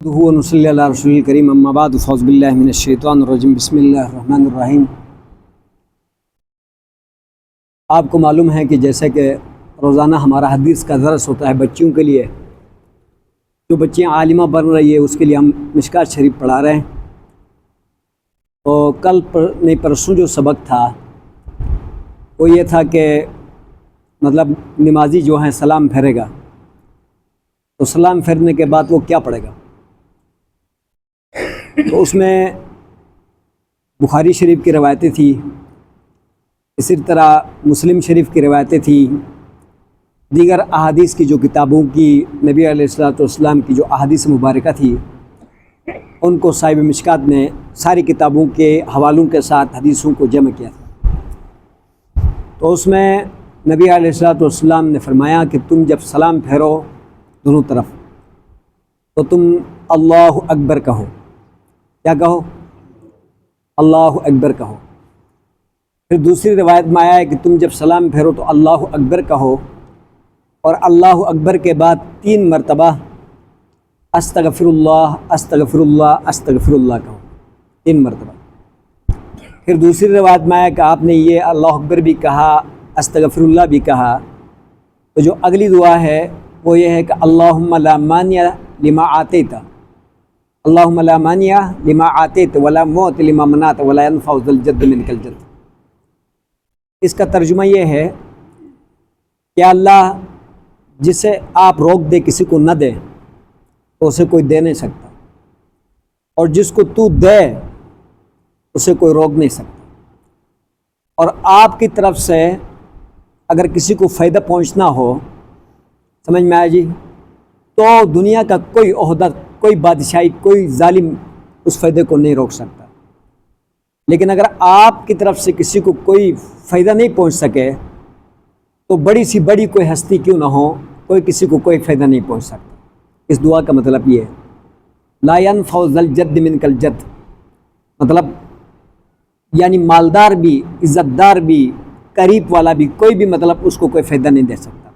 نصلی علی رسول الکریم اما بعد فاعوذ باللہ من الشیطان الرجیم بسم اللہ الرحمن الرحیم۔ آپ کو معلوم ہے کہ جیسے کہ روزانہ ہمارا حدیث کا درس ہوتا ہے بچیوں کے لیے، جو بچیاں عالمہ بن رہی ہے اس کے لیے ہم مشکات شریف پڑھا رہے ہیں۔ تو کل نہیں پرسوں جو سبق تھا وہ یہ تھا کہ مطلب نمازی جو ہیں سلام پھیرے گا تو سلام پھیرنے کے بعد وہ کیا پڑھے گا، تو اس میں بخاری شریف کی روایتیں تھی، اسی طرح مسلم شریف کی روایتیں تھی، دیگر احادیث کی جو کتابوں کی نبی علیہ الصلوۃ والسلام کی جو احادیث مبارکہ تھی ان کو صاحب مشکات نے ساری کتابوں کے حوالوں کے ساتھ حدیثوں کو جمع کیا تھا۔ تو اس میں نبی علیہ الصلوۃ والسلام نے فرمایا کہ تم جب سلام پھیرو دونوں طرف تو تم اللہ اکبر کہو۔ کیا کہو؟ اللہ اکبر کہو۔ پھر دوسری روایت میں آیا ہے کہ تم جب سلام پھیرو تو اللہ اکبر کہو اور اللہ اکبر کے بعد 3 مرتبہ استغفر اللہ استغفر اللہ استغفر اللہ کہو، 3 مرتبہ۔ پھر دوسری روایت میں آیا کہ آپ نے یہ اللہ اکبر بھی کہا، استغفر اللہ بھی کہا، تو جو اگلی دعا ہے وہ یہ ہے کہ اللہم لا مانع لما آتیت، اللہم لا مانع لما آتیت ولا معطی لما منعت ولا ينفع ذا الجد منک الجد۔ اس کا ترجمہ یہ ہے کہ اللہ جسے آپ روک دے کسی کو نہ دے تو اسے کوئی دے نہیں سکتا، اور جس کو تو دے اسے کوئی روک نہیں سکتا، اور آپ کی طرف سے اگر کسی کو فائدہ پہنچنا ہو، سمجھ میں آیا جی، تو دنیا کا کوئی عہدہ، کوئی بادشاہی، کوئی ظالم اس فائدے کو نہیں روک سکتا۔ لیکن اگر آپ کی طرف سے کسی کو کوئی فائدہ نہیں پہنچ سکے تو بڑی سی بڑی کوئی ہستی کیوں نہ ہو، کوئی کسی کو کوئی فائدہ نہیں پہنچ سکتا۔ اس دعا کا مطلب یہ ہے لا ينفع ذا الجد منک الجد، مطلب یعنی مالدار بھی، عزت دار بھی، قریب والا بھی، کوئی بھی مطلب اس کو کوئی فائدہ نہیں دے سکتا۔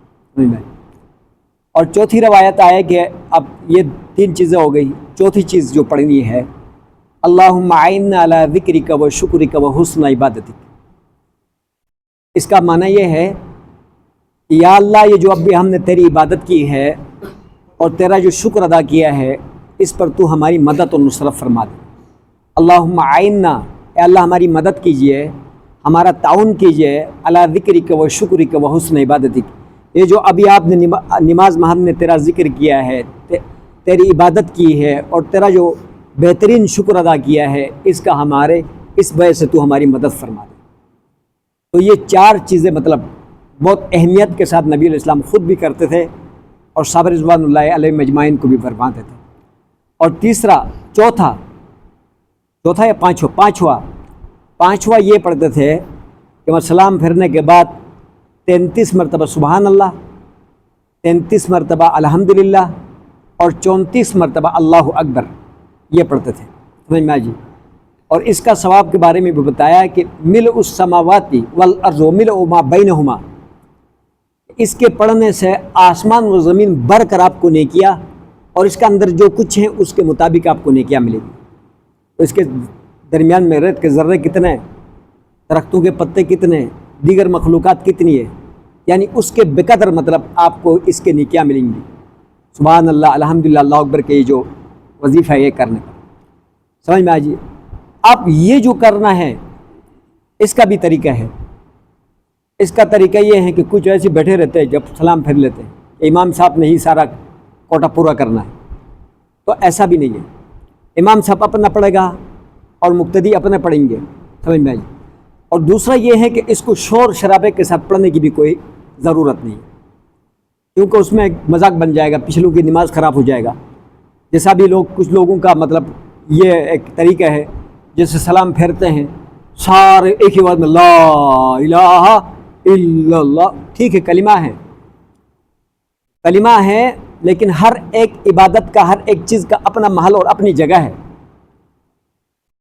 اور چوتھی روایت آئے کہ اب یہ 3 چیزیں ہو گئی، چوتھی چیز جو پڑھنی ہے اللہم اعنا علی ذکرک و شکرک و حسن عبادتک۔ اس کا معنی یہ ہے کہ یا اللہ یہ جو اب بھی ہم نے تیری عبادت کی ہے اور تیرا جو شکر ادا کیا ہے اس پر تو ہماری مدد و نصرت فرما دے۔ اللہم اعنا، اے اللہ ہماری مدد کیجئے، ہمارا تعاون کیجئے، علی ذکرک و شکرک و حسن عبادتک۔ یہ جو ابھی آپ نے نماز میں ہم نے تیرا ذکر کیا ہے، تیری عبادت کی ہے اور تیرا جو بہترین شکر ادا کیا ہے، اس کا ہمارے اس وجہ سے تو ہماری مدد فرما دے۔ تو یہ 4 چیزیں مطلب بہت اہمیت کے ساتھ نبی علیہ السلام خود بھی کرتے تھے اور صحابہ رضوان اللہ علیہ مجمعین کو بھی فرماتے تھے۔ اور چوتھا یا پانچواں یہ پڑھتے تھے کہ وہ سلام پھرنے کے بعد 33 مرتبہ سبحان اللہ، 33 مرتبہ الحمدللہ اور 34 مرتبہ اللہ اکبر، یہ پڑھتے تھے۔ سمجھ میں آجی؟ اور اس کا ثواب کے بارے میں بھی بتایا کہ ملء السماوات والارض وملء ما بینہما، اس کے پڑھنے سے آسمان و زمین بھر کر آپ کو نیکیاں اور اس کے اندر جو کچھ ہیں اس کے مطابق آپ کو نیکیاں ملے گی۔ تو اس کے درمیان میں ریت کے ذرے کتنے، درختوں کے پتے کتنے، دیگر مخلوقات کتنی ہے، یعنی اس کے بقدر مطلب آپ کو اس کے نیکیاں ملیں گی۔ سبحان اللہ، الحمدللہ، اللہ اکبر کے یہ جو وظیفہ ہے یہ کرنے کا، سمجھ میں آجیے۔ اب یہ جو کرنا ہے اس کا بھی طریقہ ہے۔ اس کا طریقہ یہ ہے کہ کچھ ایسے بیٹھے رہتے ہیں جب سلام پھیر لیتے ہیں، امام صاحب نے ہی سارا کوٹا پورا کرنا ہے، تو ایسا بھی نہیں ہے۔ امام صاحب اپنا پڑھے گا اور مقتدی اپنے پڑھیں گے، سمجھ میں آئیے۔ اور دوسرا یہ ہے کہ اس کو شور شرابے کے ساتھ پڑھنے کی بھی کوئی ضرورت نہیں ہے، کیونکہ اس میں مذاق بن جائے گا، پچھلوں کی نماز خراب ہو جائے گا۔ جیسا بھی کچھ لوگوں کا مطلب یہ ایک طریقہ ہے، جیسے سلام پھیرتے ہیں سارے ایک ہی وقت میں لا الہ الا اللہ، ٹھیک ہے کلمہ ہے، لیکن ہر ایک عبادت کا، ہر ایک چیز کا اپنا محل اور اپنی جگہ ہے۔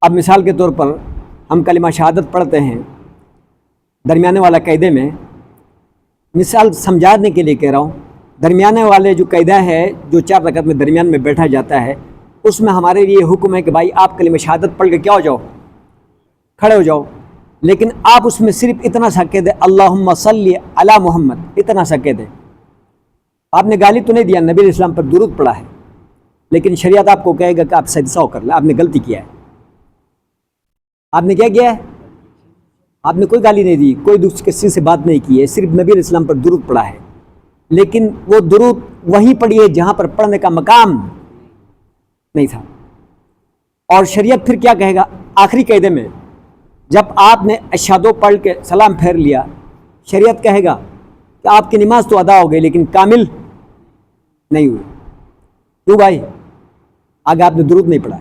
اب مثال کے طور پر ہم کلمہ شہادت پڑھتے ہیں درمیانے والا قاعدے میں، مثال سمجھانے کے لیے کہہ رہا ہوں، درمیانے والے جو قاعدہ ہے جو 4 رکعت میں درمیان میں بیٹھا جاتا ہے، اس میں ہمارے لیے حکم ہے کہ بھائی آپ کلمہ شہادت پڑھ کے کیا ہو جاؤ، کھڑے ہو جاؤ، لیکن آپ اس میں صرف اتنا سا کہہ دیں اللہم صلی علی محمد، اتنا سا کہہ دیں۔ آپ نے گالی تو نہیں دیا، نبی علیہ السلام پر درود پڑھا ہے، لیکن شریعت آپ کو کہے گا کہ آپ سجدہ کر لیں، آپ نے غلطی کیا ہے۔ آپ نے کیا کیا ہے؟ آپ نے کوئی گالی نہیں دی، کوئی دوسری کسی سے بات نہیں کی ہے، صرف نبی علیہ السلام پر درود پڑھا ہے، لیکن وہ درود وہیں پڑھی ہے جہاں پر پڑھنے کا مقام نہیں تھا۔ اور شریعت پھر کیا کہے گا آخری قاعدے میں، جب آپ نے اشہدو پڑھ کے سلام پھیر لیا، شریعت کہے گا کہ آپ کی نماز تو ادا ہو گئی لیکن کامل نہیں ہوئی۔ کیوں بھائی؟ آگے آپ نے درود نہیں پڑھا،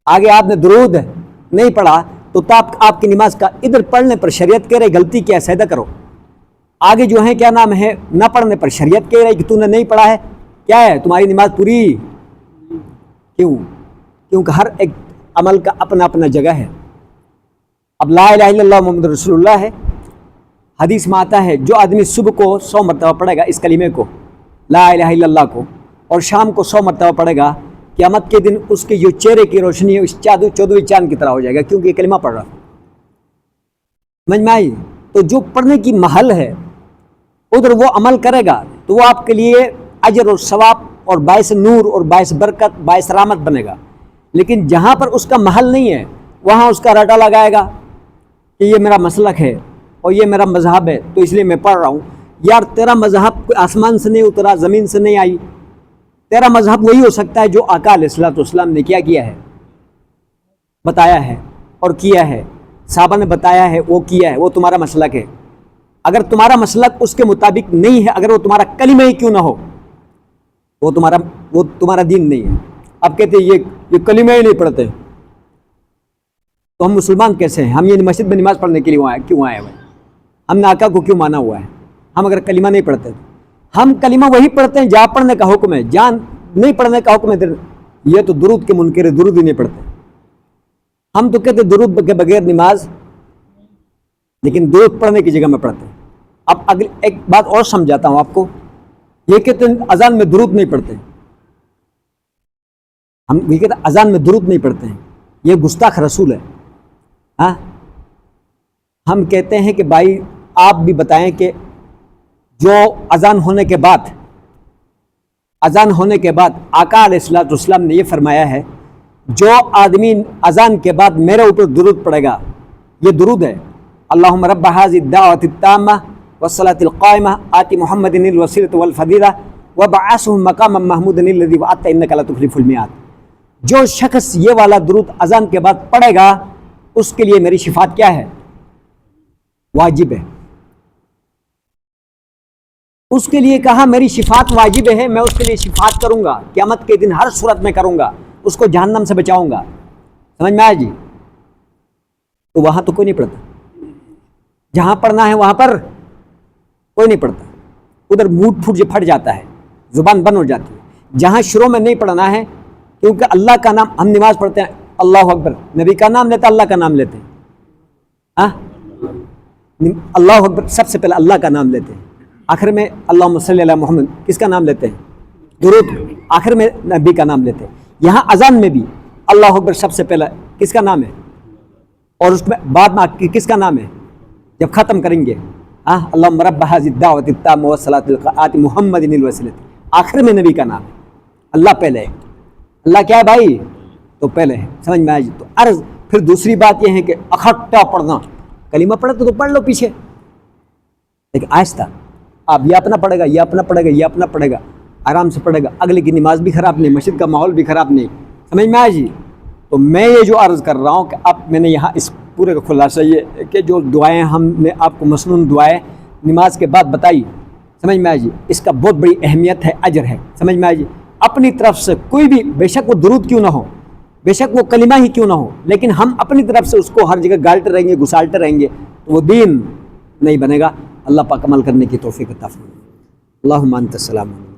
آگے آپ نے درود نہیں پڑھا، تو آپ کی نماز کا ادھر پڑھنے پر شریعت کہہ رہے غلطی کیا ہے، سجدہ کرو۔ آگے جو ہے کیا نام ہے، نہ پڑھنے پر شریعت کہہ رہی کہ تو نے نہیں پڑھا ہے، کیا ہے تمہاری نماز پوری؟ کیوں؟ کیونکہ ہر ایک عمل کا اپنا اپنا جگہ ہے۔ اب لا الہ الا اللہ محمد رسول اللہ ہے، حدیث میں آتا ہے جو آدمی صبح کو 100 مرتبہ پڑھے گا اس کلمے کو، لا الہ الا اللہ کو، اور شام کو 100 مرتبہ پڑھے گا، قیامت کے دن اس کے جو چہرے کی روشنی ہے اس 14ویں چاند کی طرح ہو جائے گا، کیونکہ یہ کلمہ پڑھ رہا۔ سمجھ میں آئی؟ تو جو پڑھنے کی محل ہے ادھر وہ عمل کرے گا تو وہ آپ کے لیے اجر اور ثواب اور باعث نور اور باعث برکت، باعث رحمت بنے گا۔ لیکن جہاں پر اس کا محل نہیں ہے وہاں اس کا رٹا لگائے گا کہ یہ میرا مسلک ہے اور یہ میرا مذہب ہے تو اس لیے میں پڑھ رہا ہوں۔ یار تیرا مذہب کوئی آسمان سے نہیں اترا، زمین سے نہیں آئی، تیرا مذہب وہی ہو سکتا ہے جو آقا علیہ الصلوۃ والسلام نے کیا ہے، بتایا ہے اور کیا ہے، صحابہ نے بتایا ہے، وہ کیا ہے، وہ تمہارا مسلک ہے۔ اگر تمہارا مسلک اس کے مطابق نہیں ہے، اگر وہ تمہارا کلمہ ہی کیوں نہ ہو، وہ تمہارا دین نہیں ہے۔ اب کہتے ہیں یہ کلمہ ہی نہیں پڑھتے تو ہم مسلمان کیسے ہیں؟ ہم یہ مسجد میں نماز پڑھنے کے لیے کیوں آئے ہوئے؟ ہم نے آقا کو کیوں مانا ہوا ہے؟ ہم اگر کلمہ نہیں پڑھتے، ہم کلمہ وہی پڑھتے ہیں جہاں پڑھنے کا حکم ہے، جہاں نہیں پڑھنے کا حکم ہے یہ تو درود کے منکر ہے، درود ہی نہیں پڑھتے۔ ہم تو کہتے درود کے بغیر نماز، لیکن درود پڑھنے کی جگہ میں پڑھتے ہیں۔ اب اگلی ایک بات اور سمجھاتا ہوں آپ کو، یہ کہتے ہیں اذان میں درود نہیں پڑھتے، ہم یہ کہتے ہیں اذان میں درود نہیں پڑھتے ہیں، یہ گستاخ رسول ہے۔ ہاں ہم کہتے ہیں کہ بھائی آپ بھی بتائیں کہ جو اذان ہونے کے بعد آقا علیہ الصلوۃ والسلام نے یہ فرمایا ہے جو آدمی اذان کے بعد میرے اوپر درود پڑے گا، یہ درود ہے، اللہم رب ھذی الدعوۃ التامہ والصلاۃ القائمہ آت محمد الوسیلۃ والفضیلہ وابعثہ مقاما محمودا الذی وعدتہ انک لا تخلف الميعاد۔ جو شخص یہ والا درود اذان کے بعد پڑھے گا اس کے لیے میری شفاعت کیا ہے؟ واجب ہے۔ اس کے لیے کہا میری شفاعت واجب ہے، میں اس کے لیے شفاعت کروں گا قیامت کے دن، ہر صورت میں کروں گا، اس کو جہنم سے بچاؤں گا۔ سمجھ میں آیا جی؟ تو وہاں تو کوئی نہیں پڑھتا، جہاں پڑھنا ہے وہاں پر کوئی نہیں پڑھتا، ادھر موڈ پھٹ جاتا ہے، زبان بند ہو جاتی ہے۔ جہاں شروع میں نہیں پڑھنا ہے، کیونکہ اللہ کا نام، ہم نماز پڑھتے ہیں اللہ اکبر، نبی کا نام لیتے اللہ کا نام لیتے ہیں، اللہ اکبر سب سے پہلے اللہ کا نام لیتے ہیں، آخر میں اللہم صلی علی محمد کس کا نام لیتے ہیں؟ درود، آخر میں نبی کا نام لیتے ہیں۔ یہاں اذان میں بھی اللہ اکبر سب سے پہلے کس کا نام ہے اور اس میں بعد میں کس کا نام ہے؟ جب ختم کریں گے اللہم رب ھذی الدعوۃ التامہ والصلاۃ القائمہ آت محمد الوسیلۃ، آخر میں نبی کا نام ہے، اللہ پہلے ہے۔ اللہ کیا ہے بھائی؟ تو پہلے ہے۔ سمجھ میں آئی؟ تو عرض پھر دوسری بات یہ ہے کہ اکھٹا پڑھنا، کلمہ پڑھے تو پڑھ لو پیچھے، لیکن آہستہ، آپ یہ اپنا پڑھے گا، یہ اپنا پڑھے گا، یہ اپنا پڑھے گا، آرام سے پڑھے گا، اگلے کی نماز بھی خراب نہیں، مسجد کا ماحول بھی خراب نہیں۔ سمجھ میں آئی جی؟ تو میں یہ جو عرض کر رہا ہوں کہ اب میں نے یہاں اس پورے کا خلاصہ یہ کہ جو دعائیں ہم نے آپ کو مسنون دعائیں نماز کے بعد بتائی، سمجھ میں آئی جی؟ اس کا بہت بڑی اہمیت ہے، اجر ہے۔ سمجھ میں آئی جی؟ اپنی طرف سے کوئی بھی، بے شک وہ درود کیوں نہ ہو، بے شک وہ کلمہ ہی کیوں نہ ہو، لیکن ہم اپنی طرف سے اس کو ہر جگہ گالتے رہیں گے، گسالتے رہیں گے تو وہ دین نہیں بنے گا۔ اللہ پاک عمل کرنے کی توفیق عطا فرمائے۔ اللہم انت السلام۔